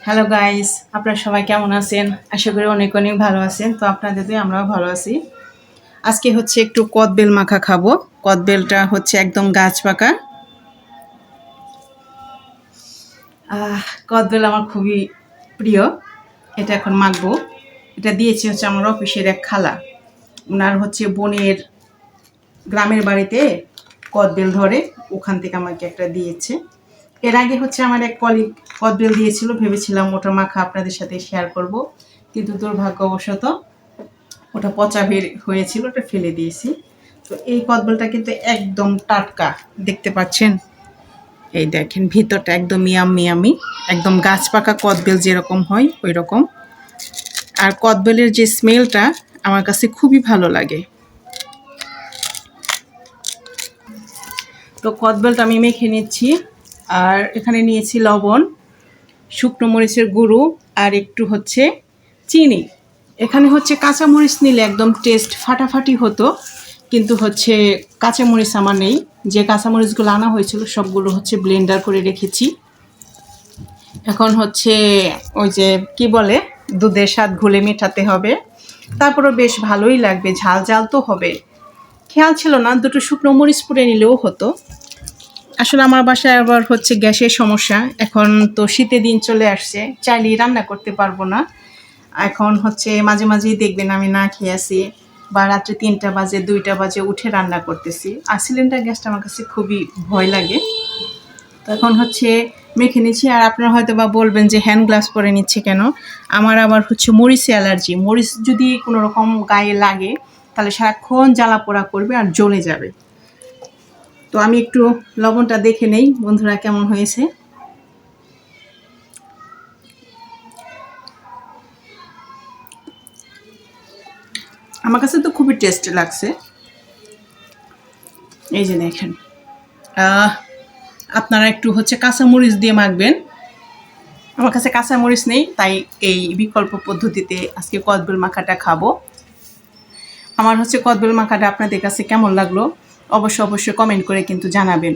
Hello guys, আপনারা সবাই কেমন আছেন? আশা করি অনেক অনেক ভালো আছেন। তো আপনাদের দিয়ে আমরাও ভালো আছি। আজকে হচ্ছে একটু কদবেল মাখা খাবো। কদবেলটা হচ্ছে একদম গাছ পাকা। কদবেল আমার খুবই প্রিয়। এটা এখন মাখবো। এটা দিয়েছি হচ্ছে আমার অফিসের এক খালা। ওনার হচ্ছে বোনের গ্রামের বাড়িতে কদবেল ধরে, ওখান থেকে আমাকে একটা দিয়েছে। এর আগে হচ্ছে আমার এক কলিগ কদবেল দিয়েছিল, ভেবেছিলাম ওটা মাখা আপনাদের সাথে শেয়ার করব, কিন্তু দুর্ভাগ্যবশত ওটা পচা বের হয়েছিল, ওটা ফেলে দিয়েছি। তো এই কদবেলটা কিন্তু একদম টাটকা, দেখতে পাচ্ছেন? এই দেখেন ভিতরটা একদম ইয়ামি, একদম গাছ পাকা কদবেল যেরকম হয় ওই রকম। আর কদবেলের যে স্মেলটা আমার কাছে খুবই ভালো লাগে। তো কদবেলটা আমি মেখে নিচ্ছি। আর এখানে নিয়েছি লবণ, শুকনো মরিচের গুঁড়ো আর একটু হচ্ছে চিনি। এখানে হচ্ছে কাঁচামরিচ নিলে একদম টেস্ট ফাটাফাটি হতো, কিন্তু হচ্ছে কাঁচামরিচ আমার নেই। যে কাঁচামরিচগুলো আনা হয়েছিল সবগুলো হচ্ছে ব্লেন্ডার করে রেখেছি। এখন হচ্ছে ওই যে কি বলে, দুধের স্বাদ ঘুলে মেটাতে হবে। তারপরে বেশ ভালোই লাগবে, ঝাল ঝাল তো হবে। খেয়াল ছিল না, দুটো শুকনো মরিচ পুড়ে নিলেও হতো। আসলে আমার বাসায় আবার হচ্ছে গ্যাসের সমস্যা। এখন তো শীতের দিন চলে আসছে, চাইলেই রান্না করতে পারবো না। এখন হচ্ছে মাঝে মাঝেই দেখবেন আমি না খেয়ে আসি, বা রাত্রে 3টা বাজে 2টা বাজে উঠে রান্না করতেছি। আর সিলিন্ডার গ্যাসটা আমার কাছে খুবই ভয় লাগে। তো এখন হচ্ছে মেখে নিচ্ছি। আর আপনারা হয়তো বা বলবেন যে হ্যান্ড গ্লাভস পরে নিচ্ছে কেন? আমার আবার হচ্ছে মরিচে অ্যালার্জি। মরিচ যদি কোনো রকম গায়ে লাগে তাহলে সারাক্ষণ জ্বালা পোড়া করবে আর জ্বলে যাবে। তো আমি একটু লবণটা দেখে নেই বন্ধুরা কেমন হয়েছে। আমার কাছে তো খুবই টেস্টি লাগছে। এই যে দেখেন, আপনারা একটু হচ্ছে কাঁচামরিচ দিয়ে মাখবেন। আমার কাছে কাঁচামরিচ নেই, তাই এই বিকল্প পদ্ধতিতে আজকে কদবেল মাখাটা খাবো। আমার হচ্ছে কদবেল মাখাটা আপনাদের কাছে কেমন লাগলো অবশ্যই কমেন্ট করে কিন্তু জানাবেন।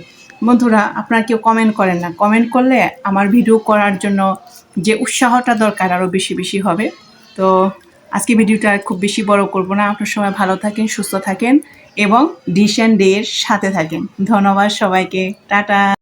বন্ধুরা, আপনারা কেউ কমেন্ট করেন না। কমেন্ট করলে আমার ভিডিও করার জন্য যে উৎসাহটা দরকার আরও বেশি হবে। তো আজকে ভিডিওটা আর খুব বেশি বড় করব না। আপনার সবাই ভালো থাকেন, সুস্থ থাকেন এবং ডিশ অ্যান্ড ডে এর সাথে থাকেন। ধন্যবাদ সবাইকে, টাটা।